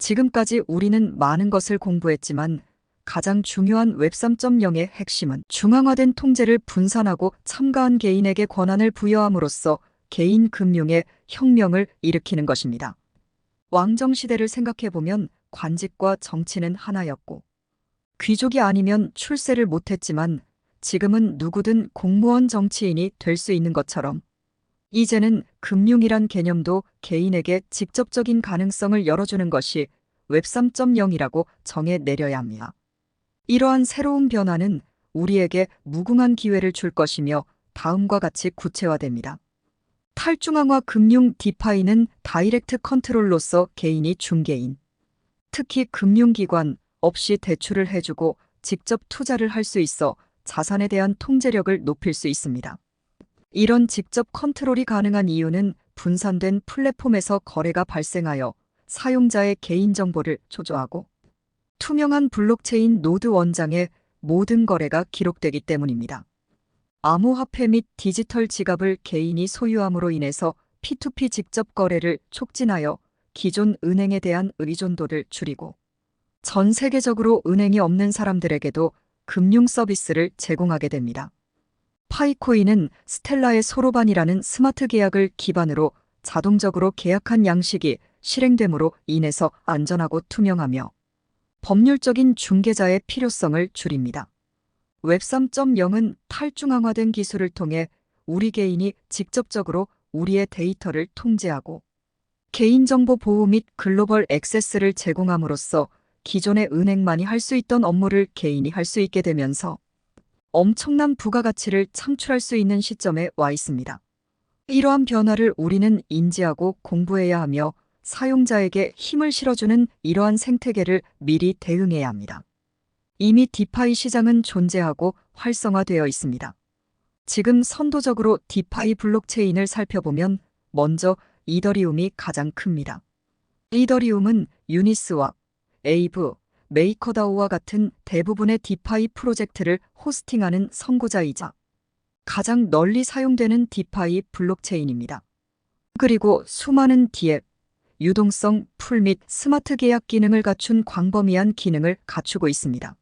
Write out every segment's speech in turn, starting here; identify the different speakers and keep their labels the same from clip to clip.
Speaker 1: 지금까지 우리는 많은 것을 공부했지만 가장 중요한 웹 3.0의 핵심은 중앙화된 통제를 분산하고 참가한 개인에게 권한을 부여함으로써 개인 금융의 혁명을 일으키는 것입니다. 왕정시대를 생각해보면 관직과 정치는 하나였고 귀족이 아니면 출세를 못했지만 지금은 누구든 공무원 정치인이 될 수 있는 것처럼 이제는 금융이란 개념도 개인에게 직접적인 가능성을 열어주는 것이 웹 3.0이라고 정해 내려야 합니다. 이러한 새로운 변화는 우리에게 무궁한 기회를 줄 것이며 다음과 같이 구체화됩니다. 탈중앙화 금융 디파이는 다이렉트 컨트롤로서 개인이 중개인, 특히 금융기관 없이 대출을 해주고 직접 투자를 할 수 있어 자산에 대한 통제력을 높일 수 있습니다. 이런 직접 컨트롤이 가능한 이유는 분산된 플랫폼에서 거래가 발생하여 사용자의 개인정보를 조조하고 투명한 블록체인 노드 원장에 모든 거래가 기록되기 때문입니다. 암호화폐 및 디지털 지갑을 개인이 소유함으로 인해서 P2P 직접 거래를 촉진하여 기존 은행에 대한 의존도를 줄이고 전 세계적으로 은행이 없는 사람들에게도 금융 서비스를 제공하게 됩니다. 파이코인은 스텔라의 소로반이라는 스마트 계약을 기반으로 자동적으로 계약한 양식이 실행됨으로 인해서 안전하고 투명하며 법률적인 중개자의 필요성을 줄입니다. 웹 3.0은 탈중앙화된 기술을 통해 우리 개인이 직접적으로 우리의 데이터를 통제하고 개인정보 보호 및 글로벌 액세스를 제공함으로써 기존의 은행만이 할 수 있던 업무를 개인이 할 수 있게 되면서 엄청난 부가가치를 창출할 수 있는 시점에 와 있습니다. 이러한 변화를 우리는 인지하고 공부해야 하며 사용자에게 힘을 실어주는 이러한 생태계를 미리 대응해야 합니다. 이미 디파이 시장은 존재하고 활성화되어 있습니다. 지금 선도적으로 디파이 블록체인을 살펴보면 먼저 이더리움이 가장 큽니다. 이더리움은 유니스왑, 에이브, 메이커다오와 같은 대부분의 디파이 프로젝트를 호스팅하는 선구자이자 가장 널리 사용되는 디파이 블록체인입니다. 그리고 수많은 디앱, 유동성, 풀 및 스마트 계약 기능을 갖춘 광범위한 기능을 갖추고 있습니다.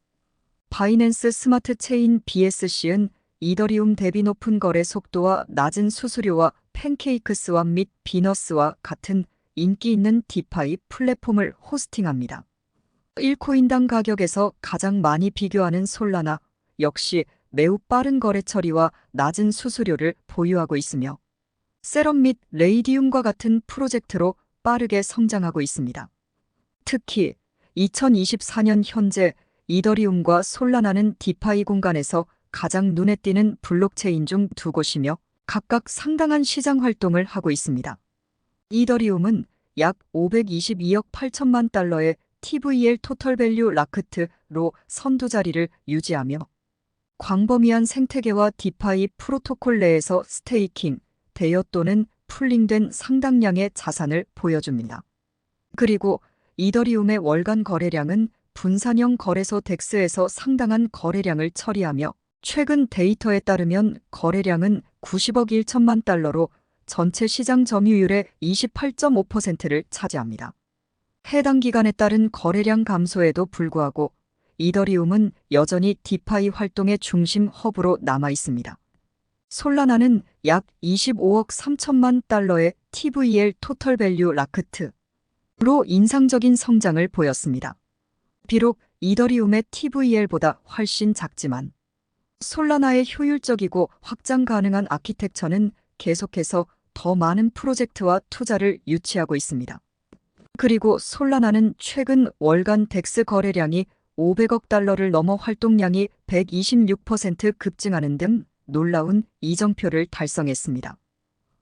Speaker 1: 바이낸스 스마트 체인 BSC는 이더리움 대비 높은 거래 속도와 낮은 수수료와 팬케이크스왑 및 비너스와 같은 인기 있는 디파이 플랫폼을 호스팅합니다. 1코인당 가격에서 가장 많이 비교하는 솔라나 역시 매우 빠른 거래 처리와 낮은 수수료를 보유하고 있으며 세럼 및 레이디움과 같은 프로젝트로 빠르게 성장하고 있습니다. 특히 2024년 현재 이더리움과 솔라나는 디파이 공간에서 가장 눈에 띄는 블록체인 중 두 곳이며 각각 상당한 시장 활동을 하고 있습니다. 이더리움은 약 522억 8천만 달러의 TVL 토털 밸류 라크트로 선두 자리를 유지하며 광범위한 생태계와 디파이 프로토콜 내에서 스테이킹, 대여 또는 풀링된 상당량의 자산을 보여줍니다. 그리고 이더리움의 월간 거래량은 분산형 거래소 덱스에서 상당한 거래량을 처리하며 최근 데이터에 따르면 거래량은 90억 1천만 달러로 전체 시장 점유율의 28.5%를 차지합니다. 해당 기간에 따른 거래량 감소에도 불구하고 이더리움은 여전히 디파이 활동의 중심 허브로 남아 있습니다. 솔라나는 약 25억 3천만 달러의 TVL 토털 밸류 라크트로 인상적인 성장을 보였습니다. 비록 이더리움의 TVL보다 훨씬 작지만 솔라나의 효율적이고 확장 가능한 아키텍처는 계속해서 더 많은 프로젝트와 투자를 유치하고 있습니다. 그리고 솔라나는 최근 월간 덱스 거래량이 500억 달러를 넘어 활동량이 126% 급증하는 등 놀라운 이정표를 달성했습니다.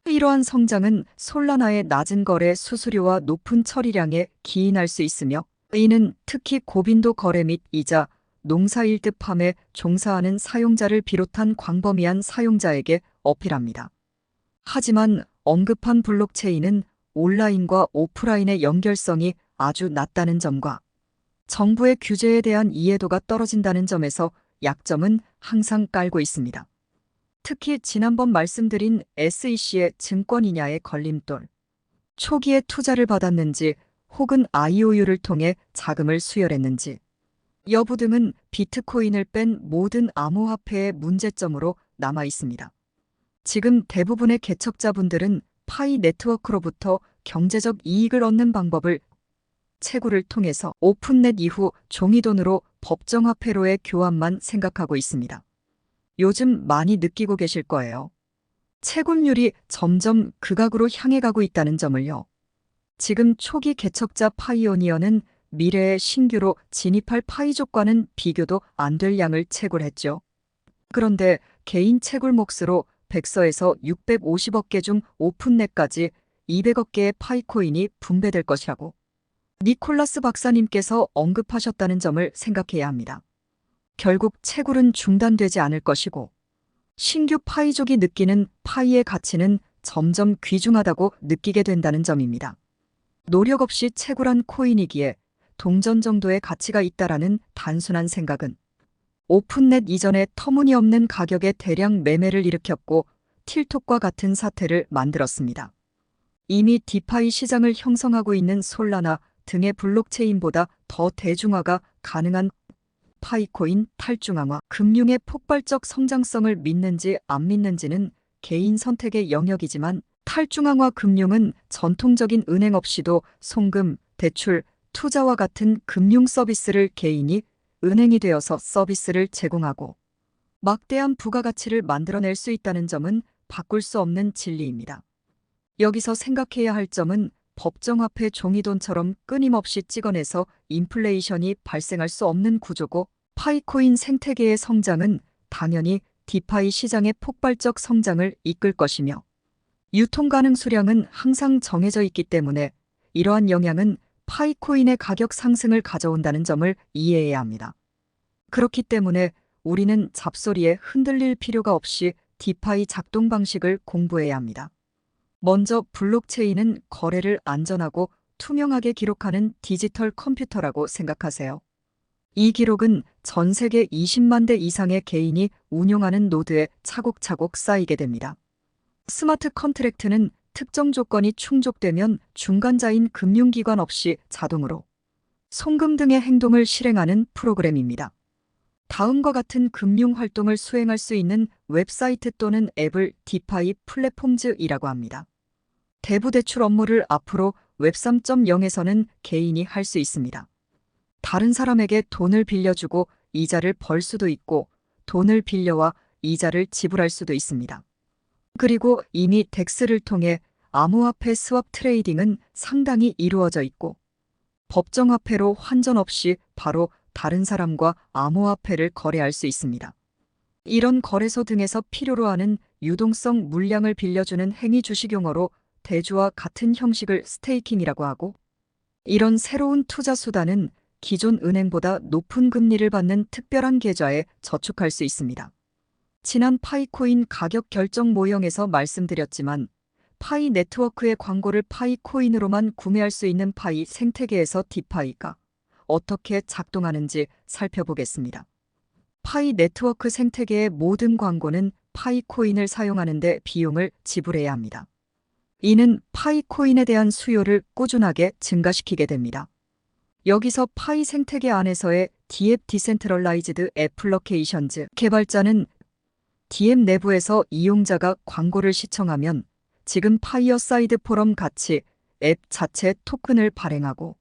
Speaker 1: 이러한 성장은 솔라나의 낮은 거래 수수료와 높은 처리량에 기인할 수 있으며 이는 특히 고빈도 거래 및 이자, 농사일득팜에 종사하는 사용자를 비롯한 광범위한 사용자에게 어필합니다. 하지만 언급한 블록체인은 온라인과 오프라인의 연결성이 아주 낮다는 점과 정부의 규제에 대한 이해도가 떨어진다는 점에서 약점은 항상 깔고 있습니다. 특히 지난번 말씀드린 SEC의 증권이냐의 걸림돌, 초기에 투자를 받았는지 혹은 IOU를 통해 자금을 수혈했는지 여부 등은 비트코인을 뺀 모든 암호화폐의 문제점으로 남아 있습니다. 지금 대부분의 개척자분들은 파이 네트워크로부터 경제적 이익을 얻는 방법을 채굴을 통해서 오픈넷 이후 종이돈으로 법정화폐로의 교환만 생각하고 있습니다. 요즘 많이 느끼고 계실 거예요. 채굴률이 점점 극악으로 향해 가고 있다는 점을요. 지금 초기 개척자 파이오니어는 미래에 신규로 진입할 파이족과는 비교도 안 될 양을 채굴했죠. 그런데 개인 채굴 몫으로 100서에서 650억 개 중 오픈넷까지 200억 개의 파이코인이 분배될 것이라고 니콜라스 박사님께서 언급하셨다는 점을 생각해야 합니다. 결국 채굴은 중단되지 않을 것이고 신규 파이족이 느끼는 파이의 가치는 점점 귀중하다고 느끼게 된다는 점입니다. 노력 없이 채굴한 코인이기에 동전 정도의 가치가 있다라는 단순한 생각은 오픈넷 이전에 터무니없는 가격의 대량 매매를 일으켰고 틸톡과 같은 사태를 만들었습니다. 이미 디파이 시장을 형성하고 있는 솔라나 등의 블록체인보다 더 대중화가 가능한 파이코인 탈중앙화, 금융의 폭발적 성장성을 믿는지 안 믿는지는 개인 선택의 영역이지만 탈중앙화 금융은 전통적인 은행 없이도 송금, 대출, 투자와 같은 금융 서비스를 개인이 은행이 되어서 서비스를 제공하고 막대한 부가가치를 만들어낼 수 있다는 점은 바꿀 수 없는 진리입니다. 여기서 생각해야 할 점은 법정화폐 종이돈처럼 끊임없이 찍어내서 인플레이션이 발생할 수 없는 구조고 파이코인 생태계의 성장은 당연히 디파이 시장의 폭발적 성장을 이끌 것이며 유통 가능 수량은 항상 정해져 있기 때문에 이러한 영향은 파이코인의 가격 상승을 가져온다는 점을 이해해야 합니다. 그렇기 때문에 우리는 잡소리에 흔들릴 필요가 없이 디파이 작동 방식을 공부해야 합니다. 먼저 블록체인은 거래를 안전하고 투명하게 기록하는 디지털 컴퓨터라고 생각하세요. 이 기록은 전 세계 20만 대 이상의 개인이 운용하는 노드에 차곡차곡 쌓이게 됩니다. 스마트 컨트랙트는 특정 조건이 충족되면 중간자인 금융기관 없이 자동으로 송금 등의 행동을 실행하는 프로그램입니다. 다음과 같은 금융 활동을 수행할 수 있는 웹사이트 또는 앱을 디파이 플랫폼즈이라고 합니다. 대부 대출 업무를 앞으로 웹 3.0에서는 개인이 할 수 있습니다. 다른 사람에게 돈을 빌려주고 이자를 벌 수도 있고 돈을 빌려와 이자를 지불할 수도 있습니다. 그리고 이미 덱스를 통해 암호화폐 스왑 트레이딩은 상당히 이루어져 있고 법정화폐로 환전 없이 바로 다른 사람과 암호화폐를 거래할 수 있습니다. 이런 거래소 등에서 필요로 하는 유동성 물량을 빌려주는 행위 주식 용어로 대주와 같은 형식을 스테이킹이라고 하고 이런 새로운 투자 수단은 기존 은행보다 높은 금리를 받는 특별한 계좌에 저축할 수 있습니다. 지난 파이코인 가격 결정 모형에서 말씀드렸지만 파이 네트워크의 광고를 파이코인으로만 구매할 수 있는 파이 생태계에서 디파이가 어떻게 작동하는지 살펴보겠습니다. 파이 네트워크 생태계의 모든 광고는 파이코인을 사용하는 데 비용을 지불해야 합니다. 이는 파이코인에 대한 수요를 꾸준하게 증가시키게 됩니다. 여기서 파이 생태계 안에서의 디앱 디센트럴라이즈드 애플러케이션즈 개발자는 디앱 내부에서 이용자가 광고를 시청하면 지금 파이어사이드 포럼 같이 앱 자체 토큰을 발행하고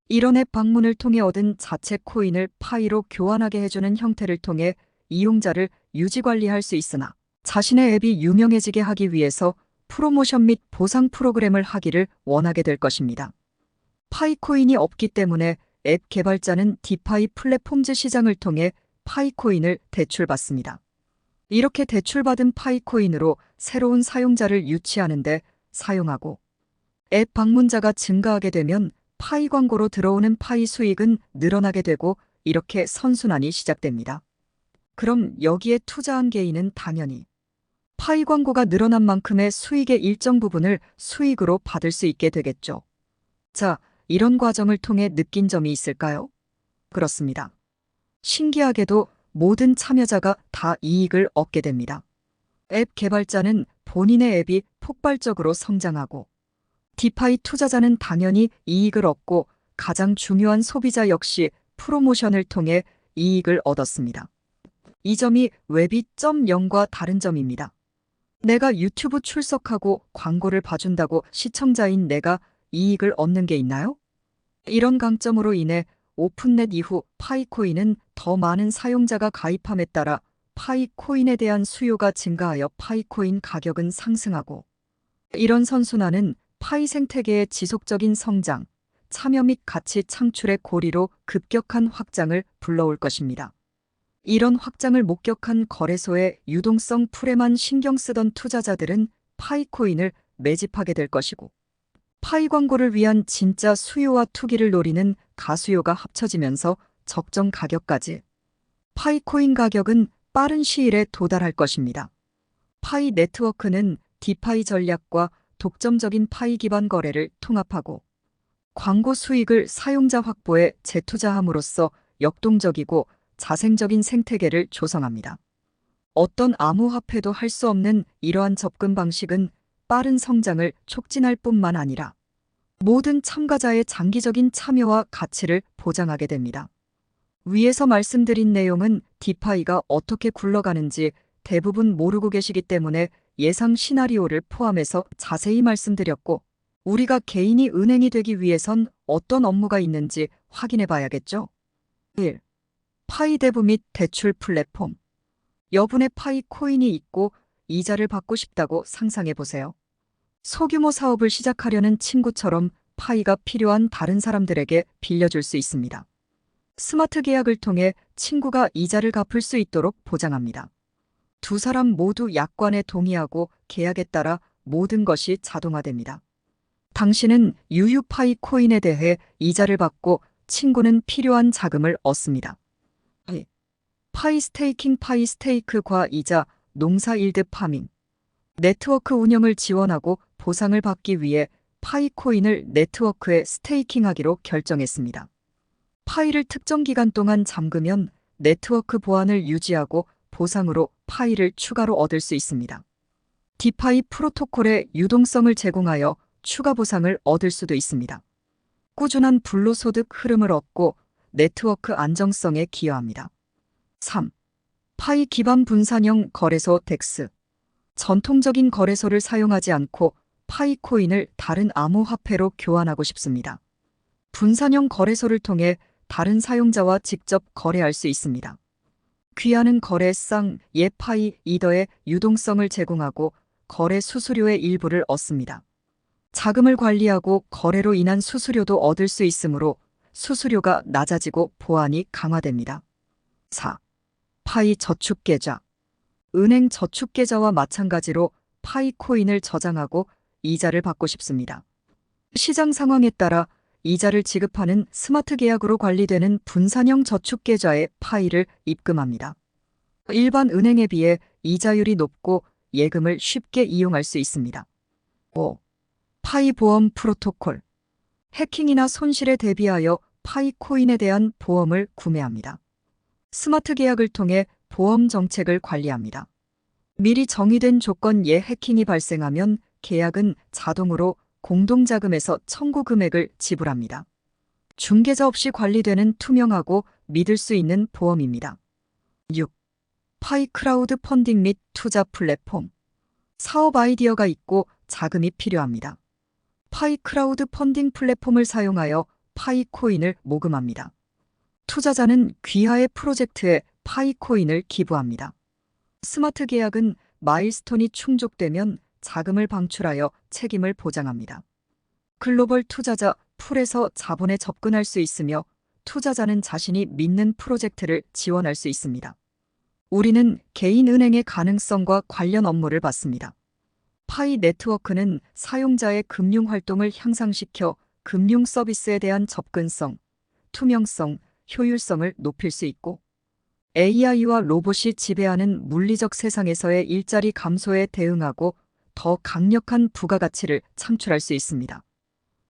Speaker 1: 이런 앱 방문을 통해 얻은 자체 코인을 파이로 교환하게 해주는 형태를 통해 이용자를 유지관리할 수 있으나 자신의 앱이 유명해지게 하기 위해서 프로모션 및 보상 프로그램을 하기를 원하게 될 것입니다. 파이코인이 없기 때문에 앱 개발자는 디파이 플랫폼즈 시장을 통해 파이코인을 대출받습니다. 이렇게 대출받은 파이코인으로 새로운 사용자를 유치하는데 사용하고 앱 방문자가 증가하게 되면 파이 광고로 들어오는 파이 수익은 늘어나게 되고 이렇게 선순환이 시작됩니다. 그럼 여기에 투자한 개인은 당연히 파이 광고가 늘어난 만큼의 수익의 일정 부분을 수익으로 받을 수 있게 되겠죠. 자, 이런 과정을 통해 느낀 점이 있을까요? 그렇습니다. 신기하게도 모든 참여자가 다 이익을 얻게 됩니다. 앱 개발자는 본인의 앱이 폭발적으로 성장하고 디파이 투자자는 당연히 이익을 얻고 가장 중요한 소비자 역시 프로모션을 통해 이익을 얻었습니다. 이 점이 웹이.0과 다른 점입니다. 내가 유튜브 출석하고 광고를 봐준다고 시청자인 내가 이익을 얻는 게 있나요? 이런 강점으로 인해 오픈넷 이후 파이코인은 더 많은 사용자가 가입함에 따라 파이코인에 대한 수요가 증가하여 파이코인 가격은 상승하고, 이런 선순환은 파이 생태계의 지속적인 성장, 참여 및 가치 창출의 고리로 급격한 확장을 불러올 것입니다. 이런 확장을 목격한 거래소의 유동성 풀에만 신경 쓰던 투자자들은 파이코인을 매집하게 될 것이고, 파이 광고를 위한 진짜 수요와 투기를 노리는 가수요가 합쳐지면서 적정 가격까지 파이코인 가격은 빠른 시일에 도달할 것입니다. 파이 네트워크는 디파이 전략과 독점적인 파이 기반 거래를 통합하고 광고 수익을 사용자 확보에 재투자함으로써 역동적이고 자생적인 생태계를 조성합니다. 어떤 암호화폐도 할 수 없는 이러한 접근 방식은 빠른 성장을 촉진할 뿐만 아니라 모든 참가자의 장기적인 참여와 가치를 보장하게 됩니다. 위에서 말씀드린 내용은 디파이가 어떻게 굴러가는지 대부분 모르고 계시기 때문에 예상 시나리오를 포함해서 자세히 말씀드렸고, 우리가 개인이 은행이 되기 위해선 어떤 업무가 있는지 확인해 봐야겠죠? 1. 파이 대부 및 대출 플랫폼. 여분의 파이 코인이 있고 이자를 받고 싶다고 상상해 보세요. 소규모 사업을 시작하려는 친구처럼 파이가 필요한 다른 사람들에게 빌려줄 수 있습니다. 스마트 계약을 통해 친구가 이자를 갚을 수 있도록 보장합니다. 두 사람 모두 약관에 동의하고 계약에 따라 모든 것이 자동화됩니다. 당신은 유유파이 코인에 대해 이자를 받고 친구는 필요한 자금을 얻습니다. 파이 스테이킹 파이 스테이크 과이자 농사 일드 파밍. 네트워크 운영을 지원하고 보상을 받기 위해 파이코인을 네트워크에 스테이킹하기로 결정했습니다. 파이를 특정 기간 동안 잠그면 네트워크 보안을 유지하고 보상으로 파이를 추가로 얻을 수 있습니다. 디파이 프로토콜의 유동성을 제공하여 추가 보상을 얻을 수도 있습니다. 꾸준한 불로소득 흐름을 얻고 네트워크 안정성에 기여합니다. 3. 파이 기반 분산형 거래소 덱스. 전통적인 거래소를 사용하지 않고 파이코인을 다른 암호화폐로 교환하고 싶습니다. 분산형 거래소를 통해 다른 사용자와 직접 거래할 수 있습니다. 귀하는 거래상 예파이 이더의 유동성을 제공하고 거래 수수료의 일부를 얻습니다. 자금을 관리하고 거래로 인한 수수료도 얻을 수 있으므로 수수료가 낮아지고 보안이 강화됩니다. 4. 파이 저축계좌. 은행 저축계좌와 마찬가지로 파이코인을 저장하고 이자를 받고 싶습니다. 시장 상황에 따라 이자를 지급하는 스마트 계약으로 관리되는 분산형 저축계좌에 파이를 입금합니다. 일반 은행에 비해 이자율이 높고 예금을 쉽게 이용할 수 있습니다. 5. 파이 보험 프로토콜. 해킹이나 손실에 대비하여 파이코인에 대한 보험을 구매합니다. 스마트 계약을 통해 보험 정책을 관리합니다. 미리 정의된 조건에 해킹이 발생하면 계약은 자동으로 공동자금에서 청구 금액을 지불합니다. 중개자 없이 관리되는 투명하고 믿을 수 있는 보험입니다. 6. 파이 크라우드 펀딩 및 투자 플랫폼. 사업 아이디어가 있고 자금이 필요합니다. 파이 크라우드 펀딩 플랫폼을 사용하여 파이 코인을 모금합니다. 투자자는 귀하의 프로젝트에 파이 코인을 기부합니다. 스마트 계약은 마일스톤이 충족되면 자금을 방출하여 책임을 보장합니다. 글로벌 투자자 풀에서 자본에 접근할 수 있으며 투자자는 자신이 믿는 프로젝트를 지원할 수 있습니다. 우리는 개인 은행의 가능성과 관련 업무를 받습니다. 파이 네트워크는 사용자의 금융 활동을 향상시켜 금융 서비스에 대한 접근성, 투명성, 효율성을 높일 수 있고, AI와 로봇이 지배하는 물리적 세상에서의 일자리 감소에 대응하고 더 강력한 부가가치를 창출할 수 있습니다.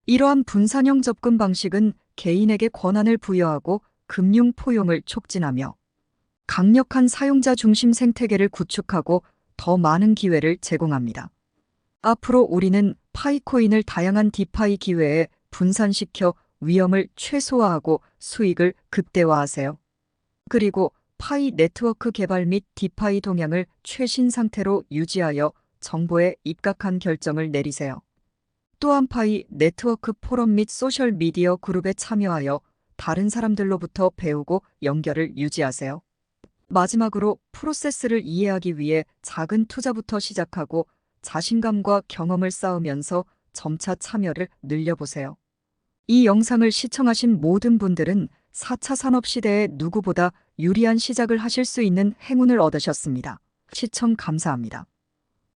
Speaker 1: 이러한 분산형 접근 방식은 개인에게 권한을 부여하고 금융 포용을 촉진하며 강력한 사용자 중심 생태계를 구축하고 더 많은 기회를 제공합니다. 앞으로 우리는 파이코인을 다양한 디파이 기회에 분산시켜 위험을 최소화하고 수익을 극대화하세요. 그리고 파이 네트워크 개발 및 디파이 동향을 최신 상태로 유지하여 정보에 입각한 결정을 내리세요. 또한 파이 네트워크 포럼 및 소셜 미디어 그룹에 참여하여 다른 사람들로부터 배우고 연결을 유지하세요. 마지막으로 프로세스를 이해하기 위해 작은 투자부터 시작하고 자신감과 경험을 쌓으면서 점차 참여를 늘려보세요. 이 영상을 시청하신 모든 분들은 4차 산업시대에 누구보다 유리한 시작을 하실 수 있는 행운을 얻으셨습니다. 시청 감사합니다.